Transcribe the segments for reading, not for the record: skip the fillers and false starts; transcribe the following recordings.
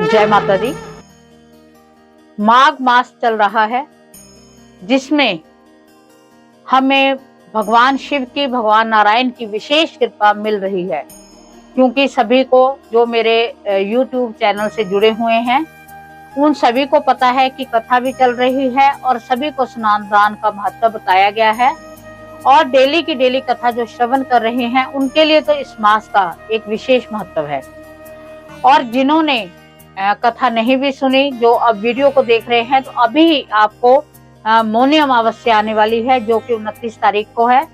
जय माता दी। माघ मास चल रहा है जिसमें हमें भगवान शिव की, भगवान नारायण की विशेष कृपा मिल रही है, क्योंकि सभी को जो मेरे YouTube चैनल से जुड़े हुए हैं उन सभी को पता है कि कथा भी चल रही है और सभी को स्नान दान का महत्व बताया गया है। और डेली की डेली कथा जो श्रवण कर रहे हैं उनके लिए तो इस मास का एक विशेष महत्व है। और जिन्होंने कथा नहीं भी सुनी, जो अब वीडियो को देख रहे हैं, तो अभी आपको मौनी अमावस्या आने वाली है जो कि 29 तारीख को है।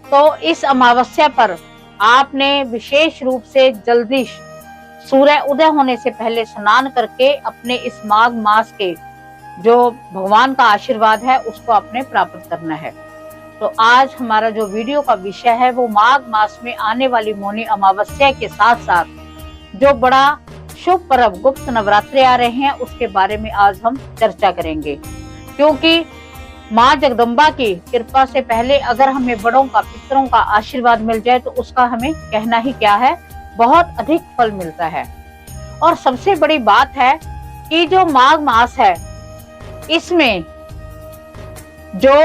तो इस अमावस्या पर आपने विशेष रूप से जल्दी सूर्य उदय होने से पहले स्नान करके अपने इस माघ मास के जो भगवान का आशीर्वाद है उसको आपने प्राप्त करना है। तो आज हमारा जो वीडियो का विषय है वो माघ मास में आने वाली मौनी अमावस्या के साथ साथ जो बड़ा शुभ पर्व गुप्त नवरात्रि आ रहे हैं उसके बारे में आज हम चर्चा करेंगे। क्योंकि माँ जगदम्बा की कृपा से पहले अगर हमें बड़ों का, पितरों का आशीर्वाद मिल जाए तो उसका हमें कहना ही क्या है, बहुत अधिक फल मिलता है। और सबसे बड़ी बात है कि जो माघ मास है इसमें जो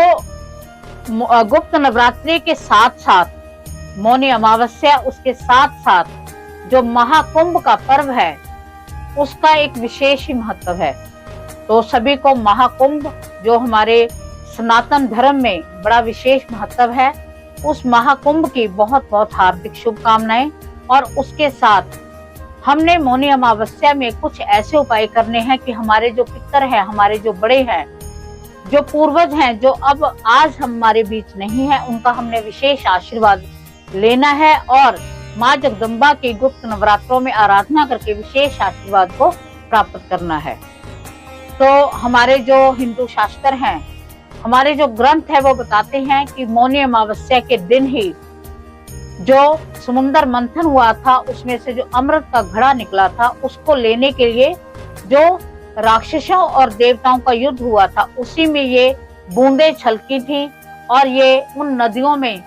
गुप्त नवरात्रि के साथ साथ मौनी अमावस्या, उसके साथ साथ जो महाकुंभ का पर्व है उसका एक विशेष ही महत्व है। तो सभी को महाकुंभ जो हमारे सनातन धर्म में बड़ा विशेष महत्व है, उस महाकुंभ की बहुत बहुत हार्दिक शुभकामनाएं। और उसके साथ हमने मौनी अमावस्या में कुछ ऐसे उपाय करने हैं कि हमारे जो पितर हैं, हमारे जो बड़े हैं, जो पूर्वज हैं, जो अब आज हमारे बीच नहीं है, उनका हमने विशेष आशीर्वाद लेना है और माँ जगदम्बा की गुप्त नवरात्रों में आराधना करके विशेष आशीर्वाद को प्राप्त करना है। तो हमारे जो हिंदू शास्त्र हैं, हमारे जो ग्रंथ है वो बताते हैं कि मौनी अमावस्या के दिन ही जो समुद्र मंथन हुआ था उसमें से जो अमृत का घड़ा निकला था उसको लेने के लिए जो राक्षसों और देवताओं का युद्ध हुआ था उसी में ये बूंदें छलकी थी। और ये उन नदियों में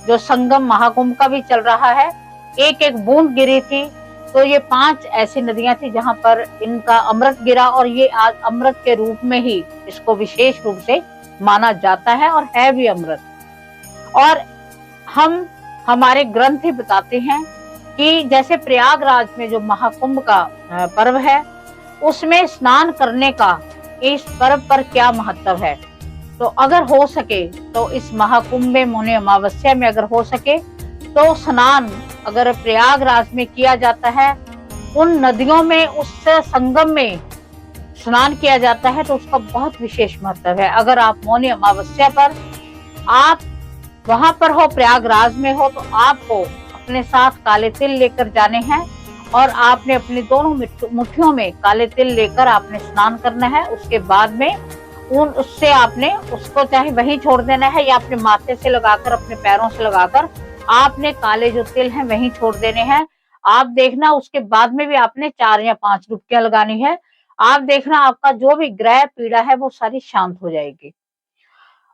जो संगम महाकुंभ का भी चल रहा है, एक एक बूंद गिरी थी। तो ये 5 ऐसी नदियां थी जहां पर इनका अमृत गिरा और ये आज अमृत के रूप में ही इसको विशेष रूप से माना जाता है और है भी अमृत। और हम हमारे ग्रंथ ही बताते हैं कि जैसे प्रयागराज में जो महाकुंभ का पर्व है उसमें स्नान करने का इस पर्व पर क्या महत्व है। तो अगर हो सके तो इस महाकुंभ में, मौनी अमावस्या में अगर हो सके तो स्नान अगर प्रयागराज में किया जाता है, उन नदियों में, उस संगम में स्नान किया जाता है तो उसका बहुत विशेष महत्व है। अगर आप मौनी अमावस्या पर आप वहां पर हो, प्रयागराज में हो, तो आपको अपने साथ काले तिल लेकर जाने हैं और आपने अपनी दोनों मुट्ठियों में काले तिल लेकर आपने स्नान करना है। उसके बाद में उससे आपने उसको चाहे वहीं छोड़ देना है या अपने माथे से लगाकर, अपने पैरों से लगाकर आपने काले जो तिल हैं वहीं छोड़ देने हैं। आप देखना उसके बाद में भी आपने 4 या 5 डुबकियां लगानी है। आप देखना आपका जो भी ग्रह पीड़ा है वो सारी शांत हो जाएगी।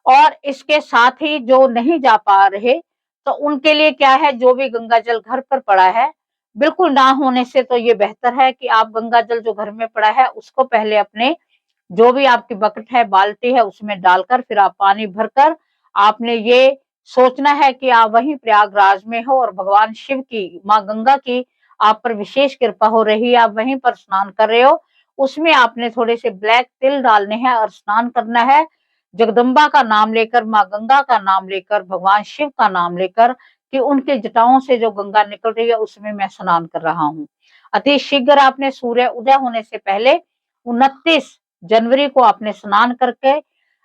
और इसके साथ ही जो नहीं जा पा रहे तो उनके लिए क्या है, जो भी गंगा जल घर पर पड़ा है, बिल्कुल ना होने से तो ये बेहतर है कि आप गंगा जल जो घर में पड़ा है उसको पहले अपने जो भी आपकी बकेट है, बाल्टी है, उसमें डालकर फिर आप पानी भरकर आपने ये सोचना है कि आप वहीं प्रयागराज में हो और भगवान शिव की, माँ गंगा की आप पर विशेष कृपा हो रही है, आप वहीं पर स्नान कर रहे हो। उसमें आपने थोड़े से ब्लैक तिल डालने हैं और स्नान करना है जगदम्बा का नाम लेकर, माँ गंगा का नाम लेकर, भगवान शिव का नाम लेकर कि उनके जटाओं से जो गंगा निकल रही है उसमें मैं स्नान कर रहा हूँ। अति शीघ्र आपने सूर्य उदय होने से पहले 29 जनवरी को आपने स्नान करके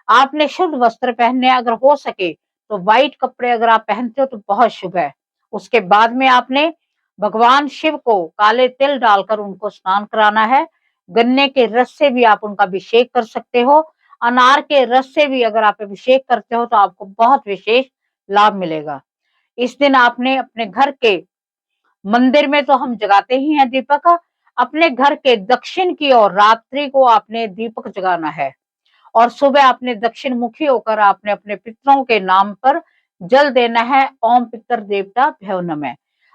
आपने शुद्ध वस्त्र पहनने, अगर हो सके तो व्हाइट कपड़े अगर आप पहनते हो तो बहुत शुभ है। उसके बाद में आपने भगवान शिव को काले तिल डालकर उनको स्नान कराना है। गन्ने के रस से भी आप उनका अभिषेक कर सकते हो, अनार के रस से भी अगर आप अभिषेक करते हो तो आपको बहुत विशेष लाभ मिलेगा। इस दिन आपने अपने घर के मंदिर में तो हम जगाते ही हैं दीपक, अपने घर के दक्षिण की ओर रात्रि को आपने दीपक जगाना है और सुबह आपने दक्षिण मुखी होकर आपने अपने पितरों के नाम पर जल देना है। ओम पितर देवता भ्यो नमः।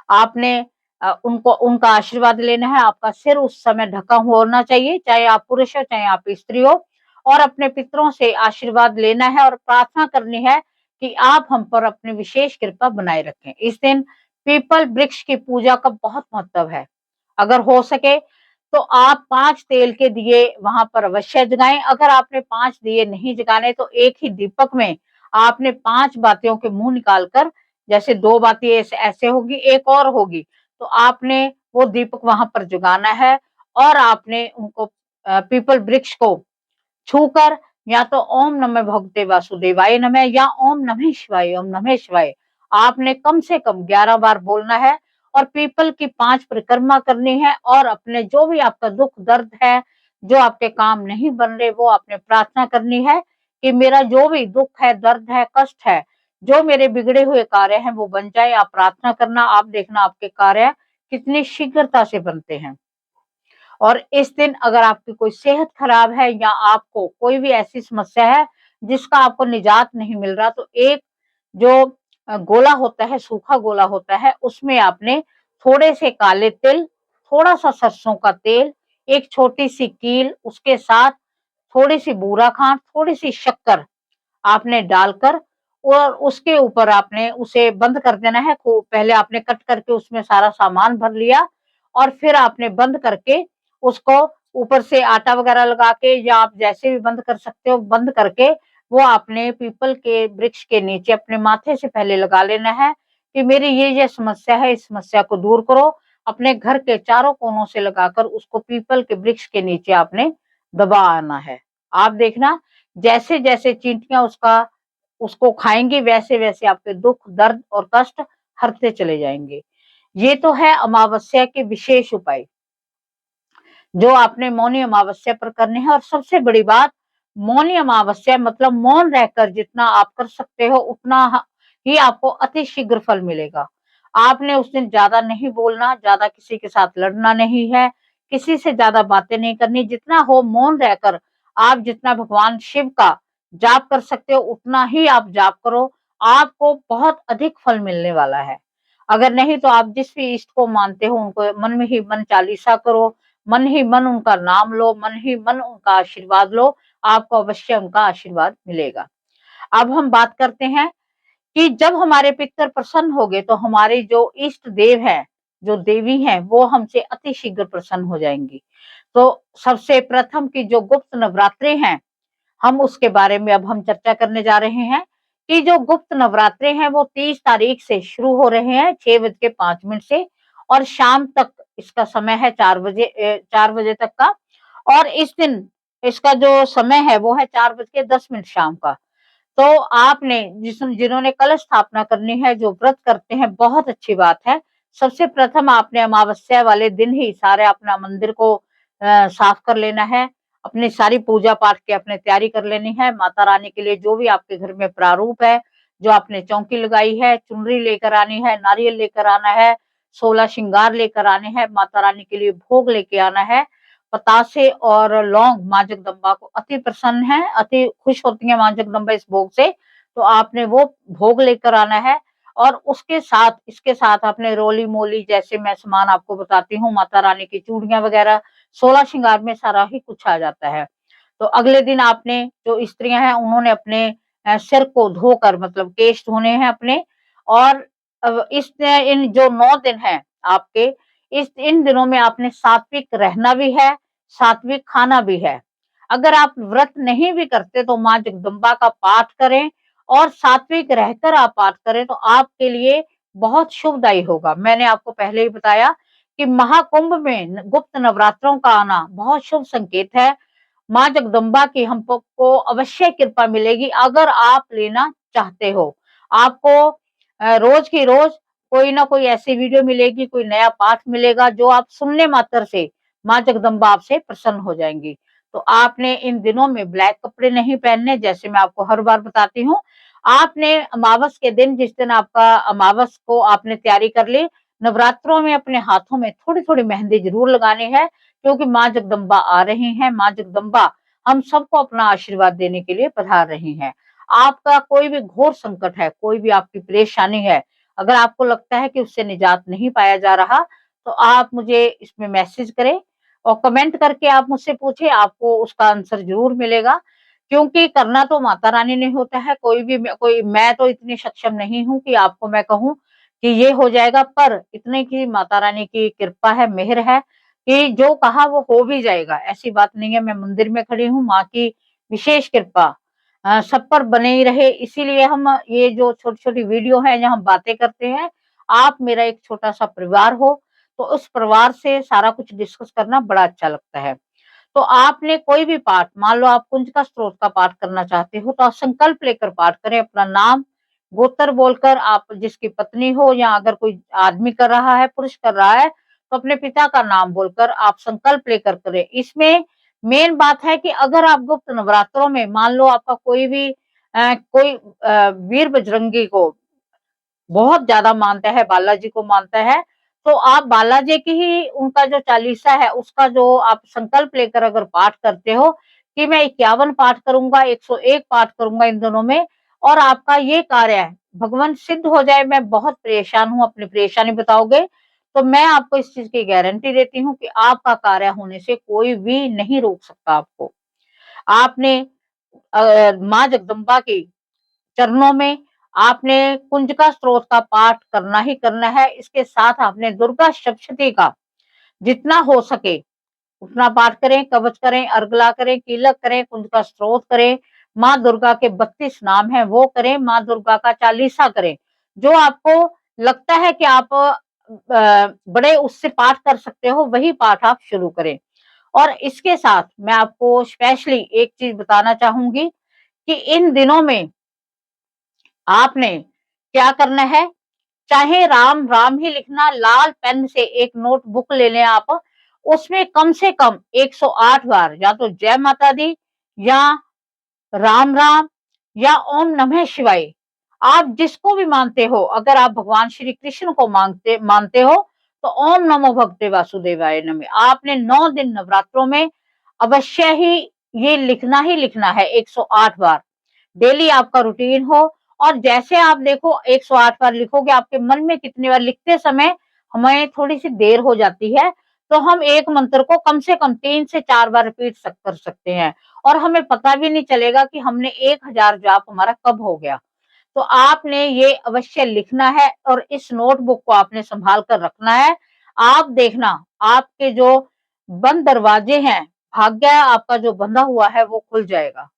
आपने उनको उनका आशीर्वाद लेना है। आपका सिर उस समय ढका हुआ होना चाहिए, चाहे आप पुरुष हो, चाहे आप स्त्री हो, और अपने पितरों से आशीर्वाद लेना है और प्रार्थना करनी है कि आप हम पर अपनी विशेष कृपा बनाए रखें। इस दिन पीपल वृक्ष की पूजा का बहुत महत्व है। अगर हो सके तो आप 5 तेल के दिए वहां पर अवश्य जगाएं। अगर आपने 5 दिए नहीं जगाने तो एक ही दीपक में आपने 5 बातियों के मुंह निकालकर, जैसे 2 बाती ऐसे होगी, एक और होगी, तो आपने वो दीपक वहां पर जगाना है और आपने उनको पीपल वृक्ष को छूकर या तो ओम नमः भगवते वासुदेवाय नमः या ओम नमः शिवाय, ओम नमः शिवाय आपने कम से कम 11 बार बोलना है और पीपल की 5 परिक्रमा करनी है और अपने जो भी आपका दुख दर्द है, जो आपके काम नहीं बन रहे, वो आपने प्रार्थना करनी है कि मेरा जो भी दुख है, दर्द है, कष्ट है, जो मेरे बिगड़े हुए कार्य हैं वो बन जाए। आप प्रार्थना करना, आप देखना आपके कार्य कितनी शीघ्रता से बनते हैं। और इस दिन अगर आपकी कोई सेहत खराब है या आपको कोई भी ऐसी समस्या है जिसका आपको निजात नहीं मिल रहा, तो एक जो गोला होता है, सूखा गोला होता है, उसमें आपने थोड़े से काले तिल, थोड़ा सा सरसों का तेल, एक छोटी सी कील, उसके साथ थोड़ी सी बूरा खांड, थोड़ी सी शक्कर आपने डालकर और उसके ऊपर आपने उसे बंद कर देना है। पहले आपने कट करके उसमें सारा सामान भर लिया और फिर आपने बंद करके उसको ऊपर से आटा वगैरह लगा के या आप जैसे भी बंद कर सकते हो, बंद करके वो आपने पीपल के वृक्ष के नीचे अपने माथे से पहले लगा लेना है कि मेरी ये समस्या है, इस समस्या को दूर करो। अपने घर के चारों कोनों से लगाकर उसको पीपल के वृक्ष के नीचे आपने दबा आना है। आप देखना जैसे-जैसे चींटियाँ उसको खाएँगी, वैसे-वैसे आपके दुःख, दर्द और कष्ट हरते चले जाएँगे। ये तो है अमावस्या के विशेष उपाय, जो आपने मौनी अमावस्या पर करने हैं। और सबसे बड़ी बात, मौनी अमावस्या मतलब मौन रहकर जितना आप कर सकते हो, उतना ही आपको अति शीघ्र फल मिलेगा। आपने उस दिन ज़्यादा नहीं बोलना, ज़्यादा किसी के साथ लड़ना नहीं है, किसी से ज़्यादा बातें नहीं करनी। जितना हो मौन रहकर आप जितना भगवान शिव का जाप कर सकते हो, उतना ही आप जाप करो, आपको बहुत अधिक फल मिलने वाला है। अगर नहीं तो आप जिस भी इष्ट को मानते हो, उनको मन में ही मन चालीसा करो, मन ही मन उनका नाम लो, मन ही मन उनका आशीर्वाद लो, आपको अवश्य उनका आशीर्वाद मिलेगा। अब हम बात करते हैं कि जब हमारे पितर प्रसन्न हो गए, तो हमारे जो इष्ट देव हैं, जो देवी हैं, वो हमसे अति शीघ्र प्रसन्न हो जाएँगी। तो सबसे प्रथम की जो गुप्त नवरात्रि हैं, हम उसके बारे में अब हम चर्चा करने जा रहे हैं कि जो गुप्त नवरात्रे हैं वो 30 तारीख से शुरू हो रहे हैं 6:05 से और शाम तक इसका समय है 4 बजे तक का। और इस दिन इसका जो समय है वो है 4:10 शाम का। तो आपने जिन्होंने कलश स्थापना करनी है, जो व्रत करते हैं, बहुत अच्छी बात है। सबसे प्रथम आपने अमावस्या वाले दिन ही सारे अपना मंदिर को साफ कर लेना है। अपनी सारी पूजा पाठ की आपने तैयारी कर लेनी है। माता रानी के लिए जो भी आपके घर में प्रारूप है, जो आपने चौकी लगाई है, चुनरी लेकर आनी है, नारियल लेकर आना है, 16 श्रृंगार लेकर आने हैं, माता रानी के लिए भोग लेके आना है। पतासे और लौंग माँ जगदम्बा को अति प्रसन्न है, अति खुश होती है माँ जगदम्बा इस भोग से, तो आपने वो भोग लेकर आना है। और उसके साथ इसके साथ आपने रोली-मोली जैसे मैं सामान आपको बताती हूँ, माता रानी की चूड़ियाँ वगैरह, 16 श्रृंगार में सारा ही कुछ आ जाता है। तो अगले दिन आपने जो स्त्रियाँ हैं उन्होंने अपने सिर को धोकर मतलब केश धोने हैं अपने। और इन जो 9 दिन हैं आपके, इन दिनों में आपने सात्विक रहना भी है, सात्विक खाना भी है। अगर आप व्रत नहीं भी करते तो माँ जगदम्बा का पाठ करें और सात्विक रहकर आप पाठ करें तो आपके लिए बहुत शुभदायी होगा। मैंने आपको पहले ही बताया कि महाकुंभ में गुप्त नवरात्रों का आना बहुत शुभ संकेत है। माँ जगदम्बा की हमको अवश्य कृपा मिलेगी अगर आप लेना चाहते हो। आपको रोज की रोज कोई ना कोई ऐसी वीडियो मिलेगी, कोई नया पाठ मिलेगा जो आप सुनने मात्र से माँ जगदम्बा आपसे प्रसन्न हो जाएँगी। तो आपने इन दिनों में ब्लैक कपड़े नहीं पहनने, जैसे मैं आपको हर बार बताती हूँ। आपने अमावस के दिन, जिस दिन आपका अमावस को आपने तैयारी कर ली, नवरात्रों में अपने हाथों में थोड़ी-थोड़ी मेहंदी ज़रूर लगानी है, क्योंकि माँ जगदम्बा आ रही हैं। माँ जगदम्बा हम सबको अपना आशीर्वाद देने के लिए पधार रही हैं। आपका कोई भी घोर संकट है, कोई भी आपकी परेशानी है, अगर आपको लगता है कि उससे निजात नहीं पाया जा रहा, तो आप मुझे इसमें मैसेज करें और कमेंट करके आप मुझसे पूछें, आपको उसका आंसर ज़रूर मिलेगा। क्योंकि करना तो माता रानी ने होता है, कोई मैं तो इतनी सक्षम नहीं हूँ कि आपको मैं कहूँ कि ये हो जाएगा, पर इतने की माता रानी की कृपा है, मेहर है कि जो कहा वो हो भी जाएगा। ऐसी बात नहीं है, मैं मंदिर में खड़ी हूँ, माँ की विशेष कृपा सब पर बनी ही रहे। इसीलिए हम ये जो छोटी-छोटी वीडियो है, जहाँ हम बातें करते हैं, आप मेरा एक छोटा-सा परिवार हो, तो उस परिवार से सारा कुछ डिस्कस करना बड़ा अच्छा लगता है। तो आपने कोई भी पाठ, मान लो आप कुंजिका स्त्रोत का पाठ करना चाहते हो, तो आप संकल्प लेकर पाठ करें, अपना नाम, गोत्र बोलकर, आप जिसकी पत्नी हो या अगर कोई आदमी कर रहा है, पुरुष कर रहा है, तो अपने पिता का नाम बोलकर आप संकल्प लेकर करें। इसमें मेन बात है कि अगर आप गुप्त नवरात्रों में मान लो आपका कोई भी कोई वीर बजरंगी को बहुत ज़्यादा मानता है, बालाजी को मानता है, तो आप बालाजी की ही उनका जो चालीसा है, उसका जो आप संकल्प लेकर अगर पाठ करते हो कि मैं 51 पाठ करूँगा, 101 पाठ करूँगा इन दिनों में और आपका ये कार्य है, भगवान सिद्ध हो जाए, मैं बहुत परेशान हूँ, अपनी परेशानी बताओगे, तो मैं आपको इस चीज़ की गारंटी देती हूँ कि आपका कार्य होने से कोई भी नहीं रोक सकता आपको। आपने माँ जगदम्बा की चरणों में आपने कुंजिका स्त्रोत का पाठ करना ही करना है। इसके साथ आपने दुर्गा सप्तशती का जितना हो सके उतना पाठ करें, कवच करें, अर्गला करें, कीलक करें, कुंजिका स्त्रोत करें, माँ दुर्गा के 32 नाम हैं वो करें, माँ दुर्गा का चालीसा करें। जो आपको लगता है कि आप बड़े उससे पाठ कर सकते हो, वही पाठ आप शुरू करें। और इसके साथ मैं आपको स्पेशली एक चीज़ बताना चाहूँगी कि इन दिनों में आपने क्या करना है, चाहे राम, राम ही लिखना, लाल पेन से एक नोटबुक ले लें आप, उसमें कम से कम 108 बार या तो जय माता दी या राम राम या ओम नमः शिवाय, आप जिसको भी मानते हो, अगर आप भगवान श्री कृष्ण को मानते मानते हो, तो ओम नमो भगवते वासुदेवाय नमः। आपने 9 दिन नवरात्रों में अवश्य ही ये लिखना ही लिखना है 108 बार। डेली आपका रूटीन हो और जैसे आप देखो 108 बार लिखोगे, आपके मन में कितनी बार लिखते समय हमें थोड़ी-सी देर हो जाती है, तो हम एक मंत्र को कम से कम 3 से 4 बार रिपीट कर सकते हैं और हमें पता भी नहीं चलेगा कि हमने 1000 जाप हमारा कब हो गया। तो आपने ये अवश्य लिखना है और इस नोटबुक को आपने सँभाल कर रखना है। आप देखना, आपके जो बंद दरवाजे हैं, भाग्य आपका जो बंधा हुआ है वो खुल जाएगा।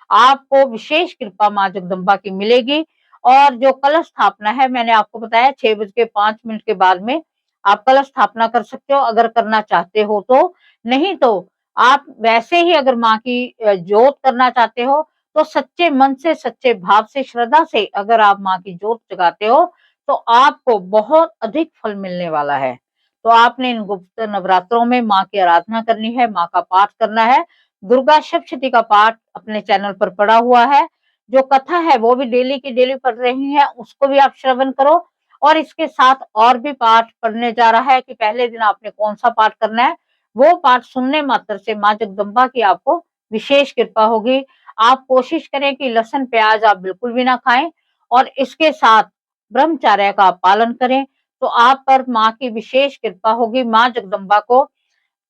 आपको विशेष कृपा माँ जगदम्बा की मिलेगी और जो कलश स्थापना है, मैंने आपको बताया 6 बज के 5 मिनट के बाद में आप कलश स्थापना कर सकते हो अगर करना चाहते हो तो। नहीं तो आप वैसे ही अगर माँ की जोत करना चाहते हो, तो सच्चे मन से, सच्चे भाव से, श्रद्धा से अगर आप माँ की जोत जगाते हो, तो आपको बहुत अधिक फल मिलने वाला है। तो आपने इन गुप्त नवरात्रों में माँ की आराधना करनी है, माँ का पाठ करना है। दुर्गा सप्तशती का पाठ अपने चैनल पर पड़ा हुआ है। जो कथा है वो भी डेली की डेली पढ़ रही हैं, उसको भी आप श्रवण करो और इसके साथ और भी पाठ पढ़ने जा रहा है कि पहले दिन आपने कौन-सा पाठ करना है, वो पाठ सुनने मात्र से माँ जगदम्बा की आपको विशेष कृपा होगी। आप कोशिश करें कि लहसुन, प्याज आप बिल्कुल भी ना खाएँ और इसके साथ ब्रह्मचर्य का पालन करें, तो आप पर माँ की विशेष कृपा होगी। माँ जगदम्बा को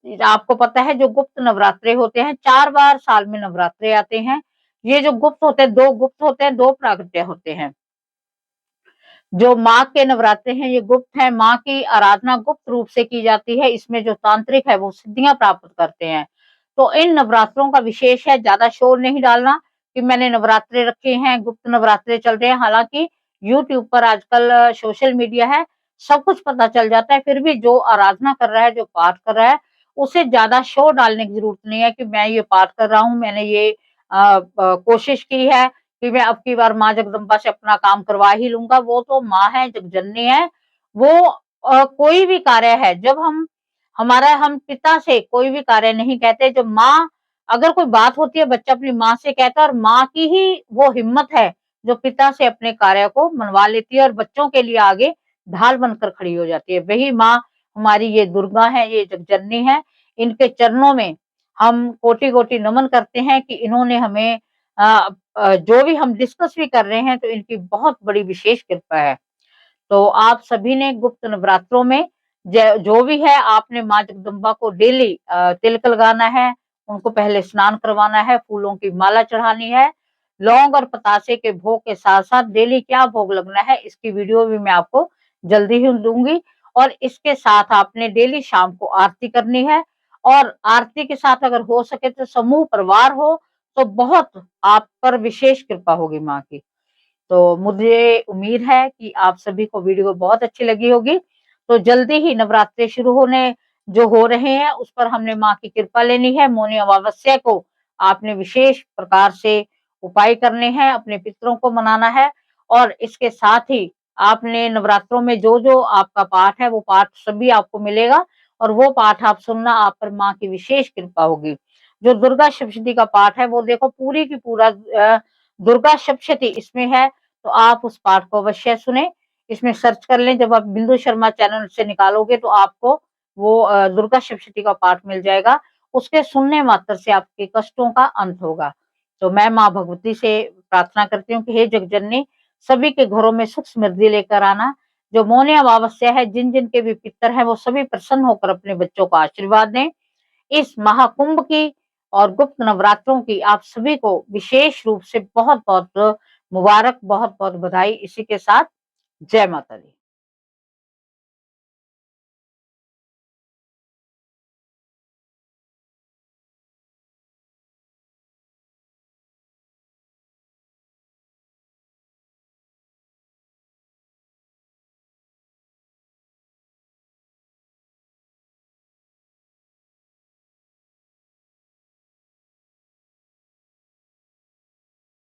आपको पता है जो गुप्त नवरात्रे होते हैं, 4 बार साल में नवरात्रे आते हैं। ये जो गुप्त होते हैं, 2 गुप्त होते हैं, 2 प्राकट्य होते हैं। जो माँ के नवरात्रे हैं ये गुप्त हैं, माँ की आराधना गुप्त रूप से की जाती है, इसमें जो तांत्रिक है वो सिद्धियाँ प्राप्त करते हैं। तो इन नवरात्रों का विशेष है, ज़्यादा शोर नहीं डालना कि मैंने नवरात्रे रखे हैं, गुप्त नवरात्रे चल रहे हैं, हालाँकि यूट्यूब पर आजकल सोशल मीडिया है, सब कुछ पता चल जाता है, फिर भी जो आराधना कर रहा है, जो पाठ कर रहा है, उसे ज़्यादा शोर डालने की ज़रूरत नहीं है कि मैं ये पाठ कर रहा हूँ, मैंने ये कोशिश की है कि मैं अब की बार माँ जगदम्बा से अपना काम करवा ही लूँगा, वो तो माँ है, जगजननी है। वो कोई भी कार्य है, जब हम पिता से कोई भी कार्य नहीं कहते, जब माँ अगर कोई बात होती है, बच्चा अपनी माँ से कहता है और माँ की ही वो हिम्मत है, जो पिता से अपने कार्य को मनवा लेती है और बच्चों के लिए आगे ढाल बनकर खड़ी हो जाती है। वही माँ हमारी ये दुर्गा है, ये जगजननी है, इनके चरणों में हम कोटि-कोटि नमन करते हैं कि इन्होंने हमें जो भी हम डिस्कस भी कर रहे हैं तो इनकी बहुत बड़ी विशेष कृपा है। तो आप सभी ने गुप्त नवरात्रों में जो भी है आपने माँ जगदम्बा को डेली तिलक लगाना है, उनको पहले स्नान करवाना है, फूलों की माला चढ़ानी है, लौंग और पतासे के भोग के साथ-साथ डेली क्या भोग लगना है इसकी वीडियो भी मैं आपको जल्दी ही दूँगी। और इसके साथ आपने डेली शाम को आरती करनी है और आरती के साथ अगर हो सके तो समूह परिवार हो तो बहुत आप पर विशेष कृपा होगी माँ की। तो मुझे उम्मीद है कि आप सभी को वीडियो बहुत अच्छी लगी होगी। तो जल्दी ही नवरात्रे शुरू जो हो रहे हैं उस पर हमने माँ की कृपा लेनी है। मौनी अमावस्या को आपने विशेष प्रकार से उपाय करने हैं, अपने पितरों को मनाना है और इसके साथ ही आपने नवरात्रों में जो-जो आपका पाठ है वो पाठ सभी आपको मिलेगा और वो पाठ आप सुनना, आप पर माँ की विशेष कृपा होगी। जो दुर्गा सप्तशती का पाठ है वो देखो पूरी की पूरा दुर्गा सप्तशती इसमें है, तो आप उस पाठ को अवश्य सुनें। इसमें सर्च कर लें, जब आप बिंदु शर्मा चैनल से निकालोगे तो आपको वो दुर्गा सप्तशती का पाठ मिल जाएगा। उसके सुनने मात्र से आपके कष्टों का अंत होगा। तो मैं माँ भगवती से प्रार्थना करती हूँ कि हे जगजननी, सभी के घरों में सुख समृद्धि लेकर आना। जो मौनी अमावस्या है, जिन-जिन के भी पितर हैं, वो सभी प्रसन्न होकर अपने बच्चों को आशीर्वाद दें। इस महाकुंभ की और गुप्त नवरात्रों की आप सभी को विशेष रूप से बहुत-बहुत मुबारक, बहुत-बहुत बधाई। इसी के साथ जय माता दी।